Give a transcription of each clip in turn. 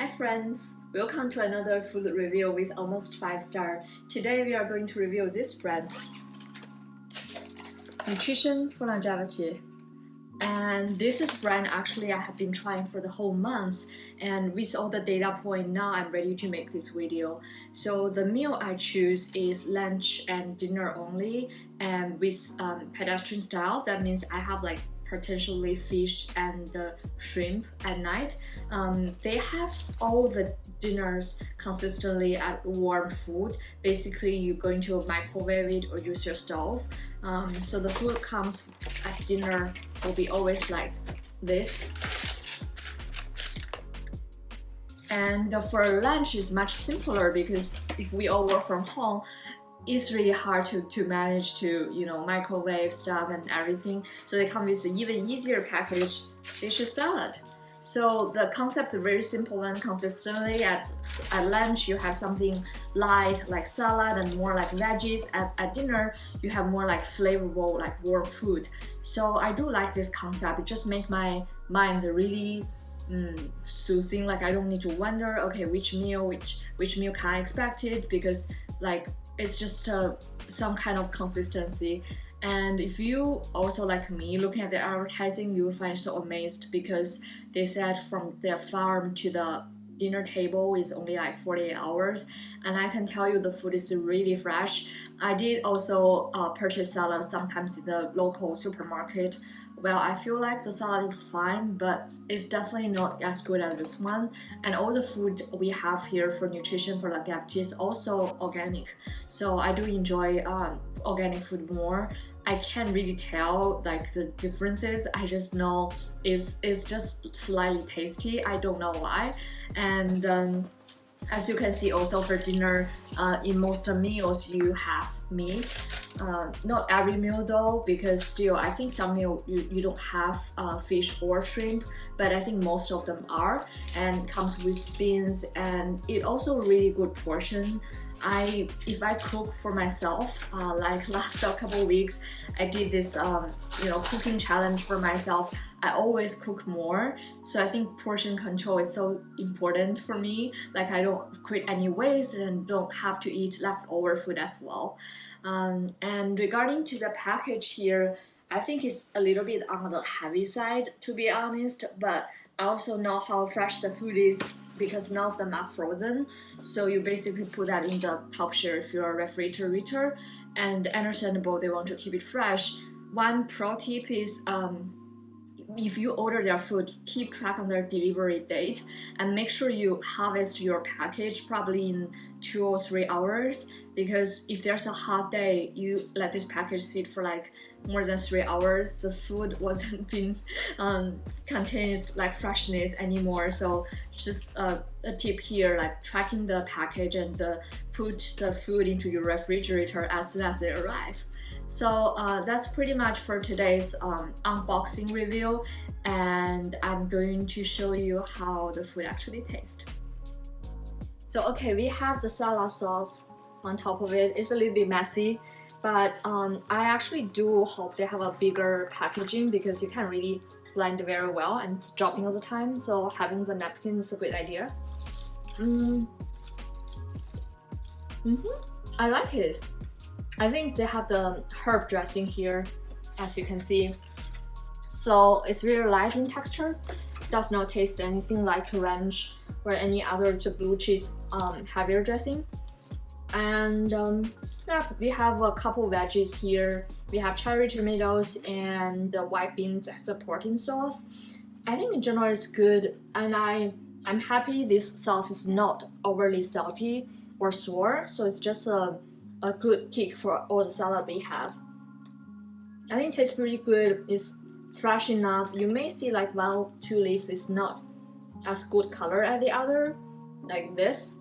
Hi friends! Welcome to another food review with almost 5-star. Today we are going to review this brand, Nutrition for Longevity. And this is brand actually I have been trying for the whole month, and with all the data point now I'm ready to make this video. So the meal I choose is lunch and dinner only, and with pedestrian style. That means I have like potentially fish and shrimp at night. They have all the dinners consistently at warm food. Basically you're going to microwave it or use your stove. So the food comes as dinner will be always like this. And for lunch is much simpler because if we all work from home, it's really hard to manage to microwave stuff and everything. So they come with an even easier package dish salad. So the concept is very simple and consistently at lunch you have something light like salad and more like veggies. At dinner you have more like flavorful like warm food. So I do like this concept. It just makes my mind really soothing. Like I don't need to wonder, okay, which meal can I expect it, because like it's just some kind of consistency. And if you also like me looking at the advertising, you will find so amazed because they said from their farm to the dinner table is only like 48 hours, and I can tell you the food is really fresh. I did also purchase salad sometimes in the local supermarket. Well, I feel like the salad is fine, but it's definitely not as good as this one. And all the food we have here for Nutrition for Longevity is also organic. So I do enjoy organic food more. I can't really tell like the differences. I just know it's just slightly tasty. I don't know why. And as you can see also for dinner, in most meals you have meat. Not every meal though, because still I think some meal you don't have fish or shrimp, but I think most of them are, and comes with beans, and it also really good portion. If I cook for myself, like last couple of weeks I did this cooking challenge for myself. I always cook more, so I think portion control is so important for me. Like I don't create any waste and don't have to eat leftover food as well. And regarding to the package here, I think it's a little bit on the heavy side, to be honest, but I also know how fresh the food is because none of them are frozen. So you basically put that in the top shelf, your refrigerator, and understandable they want to keep it fresh. One pro tip is if you order their food, keep track on their delivery date and make sure you harvest your package probably in 2 or 3 hours, because if there's a hot day, you let this package sit for like more than 3 hours, the food wasn't been contains like freshness anymore. So just a tip here, like tracking the package and put the food into your refrigerator as soon as they arrive. So that's pretty much for today's unboxing review, and I'm going to show you how the food actually tastes. So okay, we have the salad sauce on top of it. It's a little bit messy, but I actually do hope they have a bigger packaging because you can really blend very well and it's dropping all the time, so having the napkin is a good idea. I like it. I think they have the herb dressing here, as you can see. So it's very light in texture. Does not taste anything like ranch or any other blue cheese heavier dressing. And yeah, we have a couple veggies here. We have cherry tomatoes and the white beans as a protein sauce. I think in general it's good, and I'm happy this sauce is not overly salty or sour, so it's just a good kick for all the salad we have. I think it tastes pretty good. It's fresh enough. You may see like 1 or 2 leaves is not as good color as the other, like this.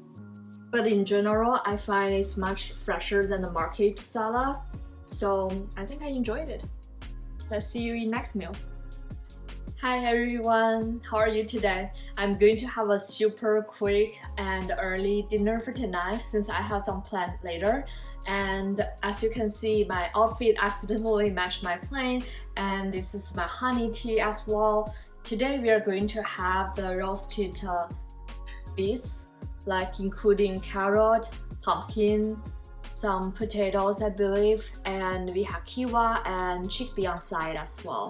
But in general, I find it's much fresher than the market salad. So I think I enjoyed it. Let's see you in next meal. Hi everyone, how are you today? I'm going to have a super quick and early dinner for tonight since I have some plan later. And as you can see, my outfit accidentally matched my plan, and this is my honey tea as well. Today we are going to have the roasted beets, like including carrot, pumpkin, some potatoes I believe, and we have kiwa and chickpea on side as well.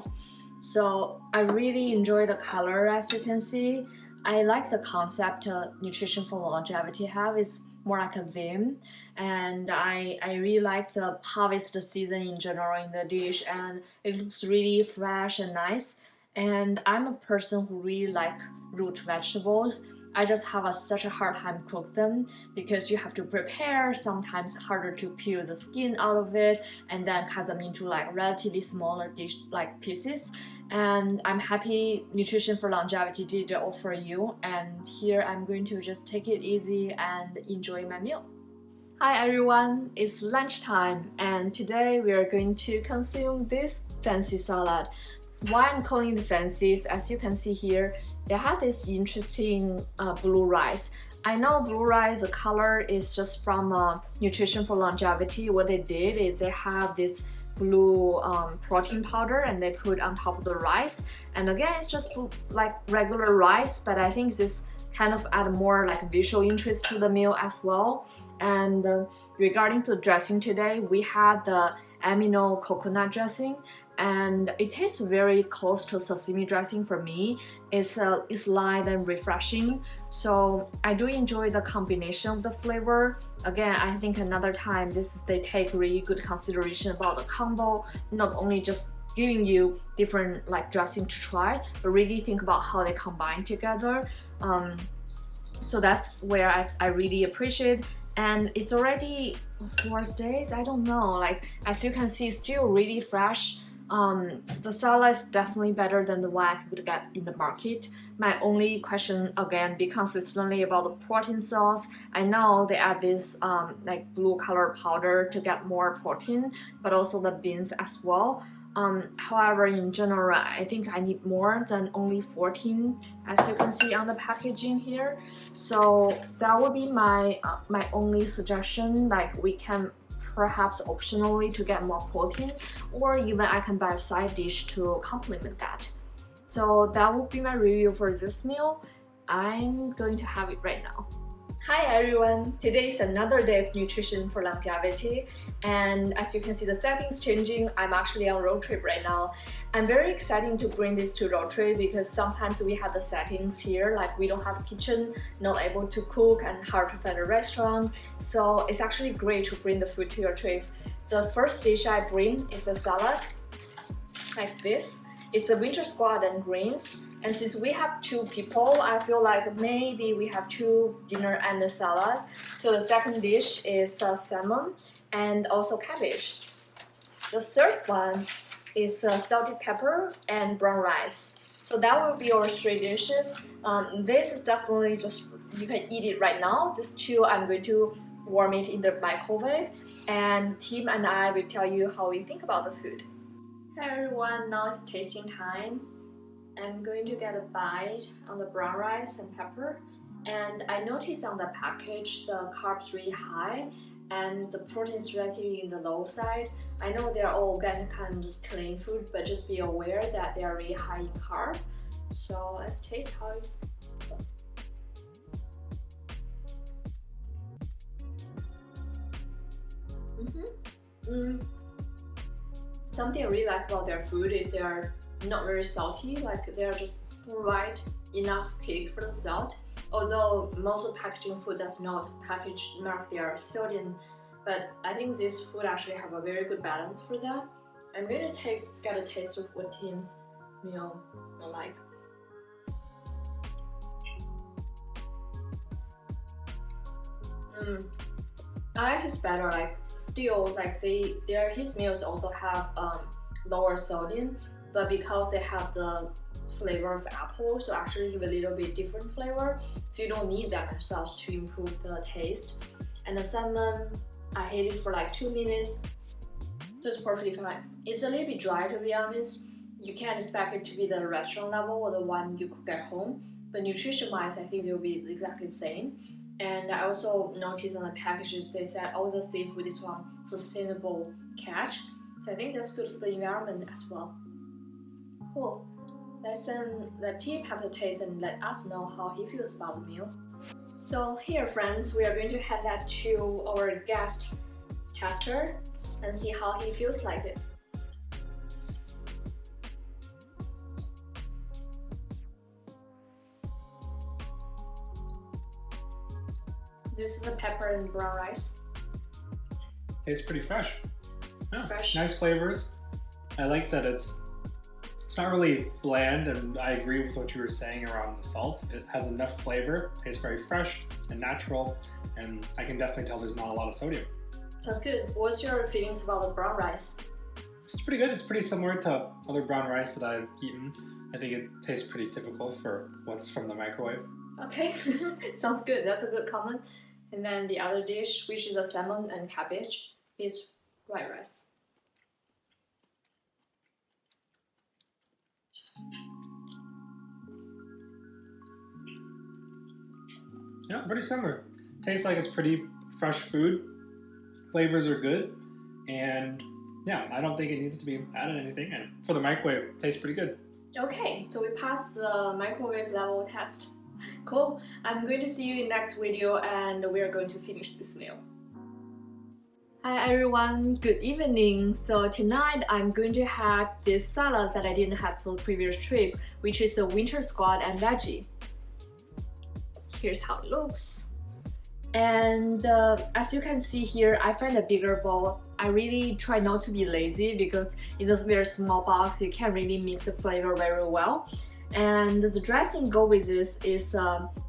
So I really enjoy the color, as you can see. I like the concept nutrition for longevity have is more like a theme, and I really like the harvest season in general in the dish, and it looks really fresh and nice. And I'm a person who really like root vegetables. I just have such a hard time cook them because you have to prepare, sometimes harder to peel the skin out of it and then cut them into like relatively smaller dish like pieces. And I'm happy Nutrition for Longevity did offer you, and here I'm going to just take it easy and enjoy my meal. Hi everyone, it's lunchtime and today we are going to consume this fancy salad. Why I'm calling it fancy is, as you can see here, it had this interesting blue rice. I know blue rice, the color is just from Nutrition for Longevity. What they did is they have this blue protein powder and they put on top of the rice, and again it's just like regular rice, but I think this kind of add more like visual interest to the meal as well. And regarding to the dressing today, we had the amino coconut dressing, and it tastes very close to sesame dressing for me. It's light and refreshing, so I do enjoy the combination of the flavor. Again, I think another time they take really good consideration about the combo, not only just giving you different like dressing to try, but really think about how they combine together. So that's where I really appreciate. And it's already 4 days, I don't know, like as you can see, still really fresh. The salad is definitely better than the one I could get in the market. My only question again be consistently about the protein sauce. I know they add this like blue color powder to get more protein, but also the beans as well. However, in general, I think I need more than only 14, as you can see on the packaging here. So that would be my only suggestion. Like we can perhaps optionally to get more protein, or even I can buy a side dish to complement that. So that would be my review for this meal. I'm going to have it right now. Hi everyone! Today is another day of Nutrition for Longevity, and as you can see the settings changing, I'm actually on road trip right now. I'm very excited to bring this to road trip because sometimes we have the settings here, like we don't have a kitchen, not able to cook, and hard to find a restaurant. So it's actually great to bring the food to your trip. The first dish I bring is a salad, like this. It's a winter squash and greens. And since we have 2 people, I feel like maybe we have 2 dinner and a salad. So the second dish is salmon and also cabbage. The third one is salted pepper and brown rice. So that will be our 3 dishes. This is definitely just, you can eat it right now. This 2, I'm going to warm it in the microwave. And Tim and I will tell you how we think about the food. Hey everyone, now it's tasting time. I'm going to get a bite on the brown rice and pepper, and I noticed on the package the carbs really high and the protein is relatively in the low side. I know they're all organic and just clean food, but just be aware that they are really high in carb. So let's taste how it Something I really like about their food is they are not very salty, like they are just right enough kick for the salt. Although most of packaging food that's not packaged mark they are sodium, but I think this food actually have a very good balance for that. I'm going to get a taste of what Tim's meal will like. I like his better, like still like his meals also have lower sodium, but because they have the flavor of apple, so actually give a little bit different flavor, so you don't need that much sauce to improve the taste. And the salmon, I ate it for like 2 minutes, just perfectly fine. It's a little bit dry, to be honest. You can't expect it to be the restaurant level or the one you cook at home, but nutrition-wise, I think they'll be exactly the same. And I also noticed on the packages they said all the seafood is from sustainable catch, so I think that's good for the environment as well. Cool. Let's then let Tim have the taste and let us know how he feels about the meal. So here, friends, we are going to hand that to our guest tester and see how he feels like it. This is a pepper and brown rice. Tastes pretty fresh. Yeah, Fresh. Nice flavors. I like that it's not really bland, and I agree with what you were saying around the salt. It has enough flavor, tastes very fresh and natural, and I can definitely tell there's not a lot of sodium. Sounds good. What's your feelings about the brown rice? It's pretty good. It's pretty similar to other brown rice that I've eaten. I think it tastes pretty typical for what's from the microwave. Okay, sounds good. That's a good comment. And then the other dish, which is a salmon and cabbage, is white rice. Yeah, pretty similar. Tastes like it's pretty fresh food. Flavors are good, and yeah, I don't think it needs to be added anything. And for the microwave, it tastes pretty good. Okay, so we passed the microwave level test. Cool. I'm going to see you in next video, and we are going to finish this meal. Hi everyone, good evening. So tonight I'm going to have this salad that I didn't have for the previous trip, which is a winter squad and veggie. Here's how it looks. And as you can see here, I find a bigger bowl. I really try not to be lazy because in this very small box you can't really mix the flavor very well. And the dressing go with this is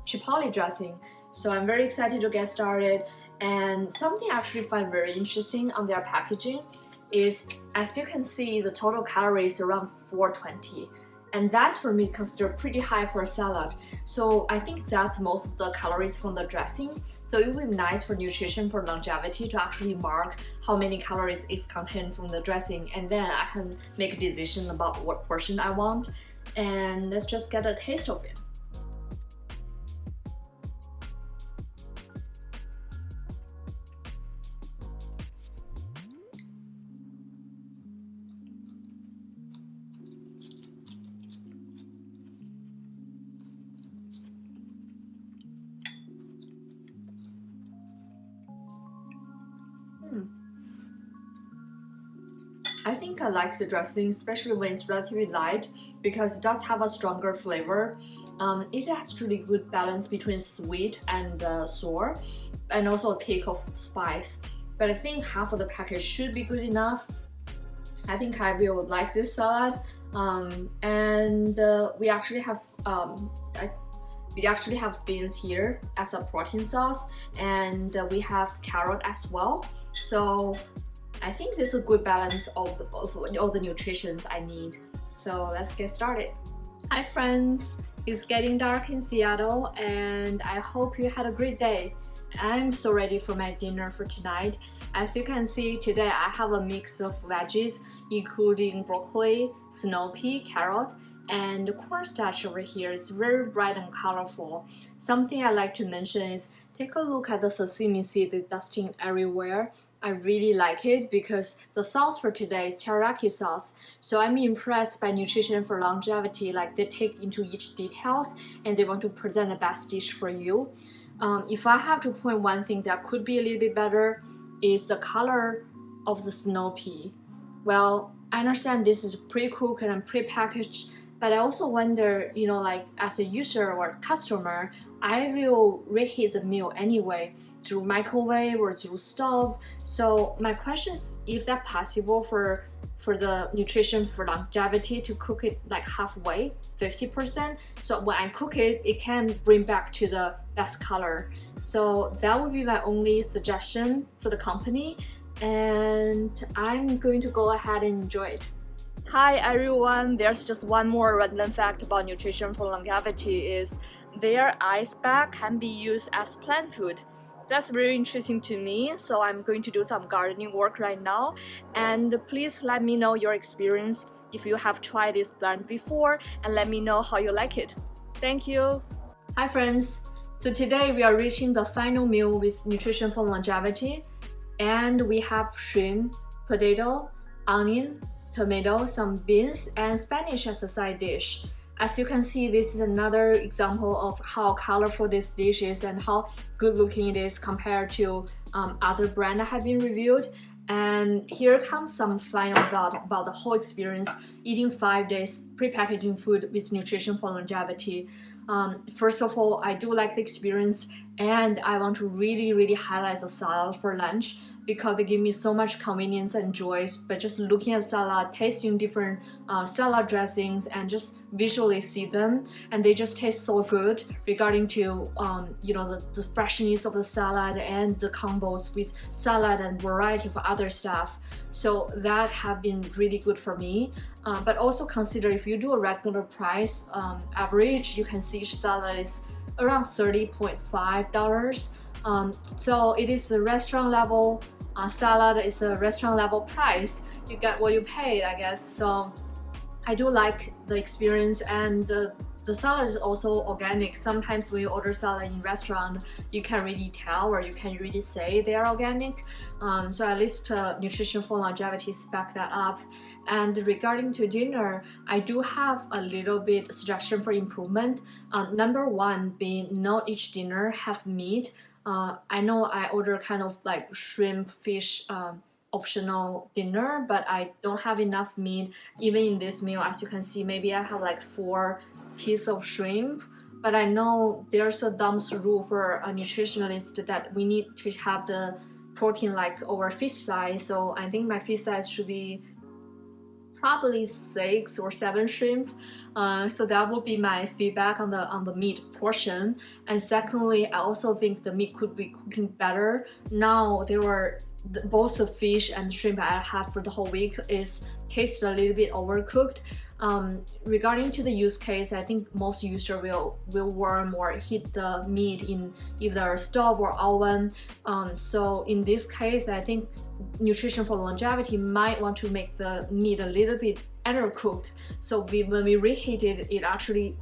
Chipotle dressing. So I'm very excited to get started. And something I actually find very interesting on their packaging is, as you can see, the total calories around 420. And that's for me considered pretty high for a salad. So I think that's most of the calories from the dressing. So it would be nice for nutrition, for longevity, to actually mark how many calories is contained from the dressing. And then I can make a decision about what portion I want. And let's just get a taste of it. I think I like the dressing, especially when it's relatively light, because it does have a stronger flavor. It has really good balance between sweet and sour, and also a kick of spice. But I think half of the package should be good enough. I think I will like this salad. We actually have beans here as a protein sauce, and we have carrot as well. So I think this is a good balance of all the nutritions I need. So let's get started. Hi friends, it's getting dark in Seattle and I hope you had a great day. I'm so ready for my dinner for tonight. As you can see, today I have a mix of veggies including broccoli, snow pea, carrot, and the cornstarch over here is very bright and colorful. Something I like to mention is take a look at the sesame seed that's dusting everywhere. I really like it because the sauce for today is teriyaki sauce. So I'm impressed by nutrition for longevity, like they take into each details and they want to present the best dish for you. If I have to point one thing that could be a little bit better is the color of the snow pea. Well, I understand this is pre-cooked and pre-packaged, but I also wonder, like as a user or customer, I will reheat the meal anyway through microwave or through stove. So my question is if that's possible for the nutrition for longevity to cook it like halfway, 50%. So when I cook it, it can bring back to the best color. So that would be my only suggestion for the company. And I'm going to go ahead and enjoy it. Hi everyone, there's just one more random fact about nutrition for longevity is their ice bag can be used as plant food. That's very interesting to me, so I'm going to do some gardening work right now. And please let me know your experience if you have tried this plant before and let me know how you like it. Thank you! Hi friends! So today we are reaching the final meal with nutrition for longevity. And we have shrimp, potato, onion, tomato, some beans, and spinach as a side dish. As you can see, this is another example of how colorful this dish is and how good looking it is compared to other brands that have been reviewed. And here comes some final thought about the whole experience, eating 5 days pre-packaging food with nutrition for longevity. First of all, I do like the experience, and I want to really highlight the salad for lunch because they give me so much convenience and joys. But just looking at salad, tasting different salad dressings, and just visually see them, and they just taste so good regarding to the freshness of the salad and the combos with salad and variety of other stuff. So that have been really good for me. But also consider if you do a regular price average, you can see each salad is around $30.5. So it is a restaurant level salad, is a restaurant level price. You get what you pay, I guess. So I do like the experience, and the salad is also organic. Sometimes when you order salad in restaurant, you can really tell or you can really say they are organic. So at least Nutrition for Longevity back that up. And regarding to dinner, I do have a little bit suggestion for improvement. Number one being not each dinner have meat. I know I order kind of like shrimp, fish, optional dinner, but I don't have enough meat. Even in this meal, as you can see, maybe I have like 4 pieces of shrimp, but I know there's a dumb rule for a nutritionalist that we need to have the protein like over fish size. So I think my fish size should be probably 6 or 7 shrimp. So that would be my feedback on the meat portion. And secondly, I also think the meat could be cooking better. Now there were both the fish and shrimp I had for the whole week is tasted a little bit overcooked. Regarding to the use case, I think most users will warm or heat the meat in either stove or oven. So in this case, I think Nutrition for Longevity might want to make the meat a little bit undercooked. So when we reheat it, it actually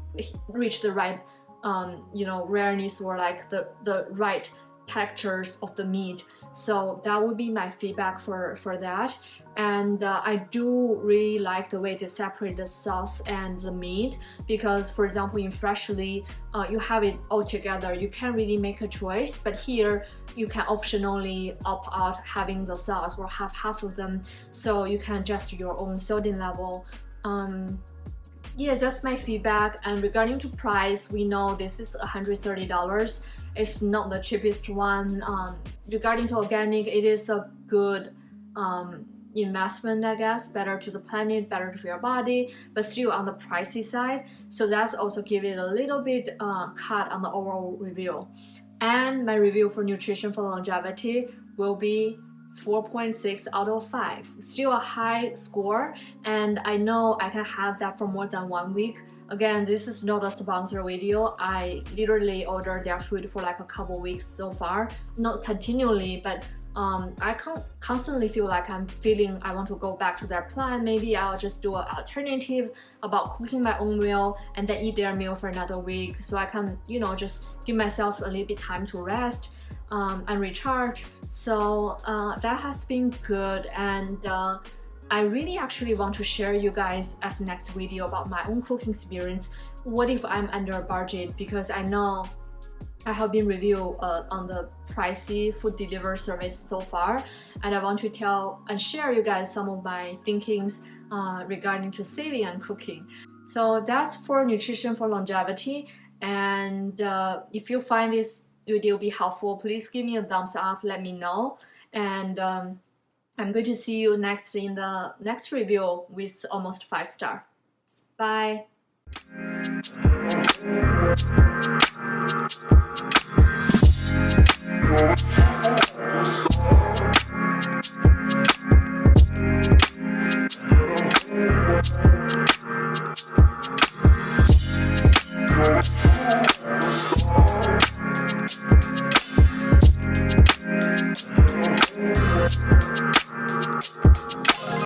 reached the right rareness or like the right textures of the meat. So that would be my feedback for that. And I do really like the way they separate the sauce and the meat, because for example in Freshly you have it all together, you can't really make a choice, but here you can optionally opt out having the sauce or have half of them, so you can adjust your own sodium level. Yeah, that's my feedback. And regarding to price, we know this is $130. It's not the cheapest one. Regarding to organic, it is a good investment, I guess. Better to the planet, better for your body, but still on the pricey side. So that's also give it a little bit cut on the overall review. And my review for Nutrition for Longevity will be 4.6 out of 5. Still a high score, and I know I can have that for more than 1 week. Again, this is not a sponsor video. I literally ordered their food for like a couple weeks so far. Not continually, but I constantly feel like I want to go back to their plan. Maybe I'll just do an alternative about cooking my own meal and then eat their meal for another week, so I can, just give myself a little bit time to rest and recharge. So that has been good, and I really actually want to share you guys as next video about my own cooking experience. What if I'm under a budget? Because I know I have been reviewed on the pricey food delivery service so far, and I want to tell and share you guys some of my thinkings regarding to saving and cooking. So that's for Nutrition for Longevity. And if you find this video be helpful, please give me a thumbs up, let me know. And I'm going to see you next in the next review with almost 5 star. Bye.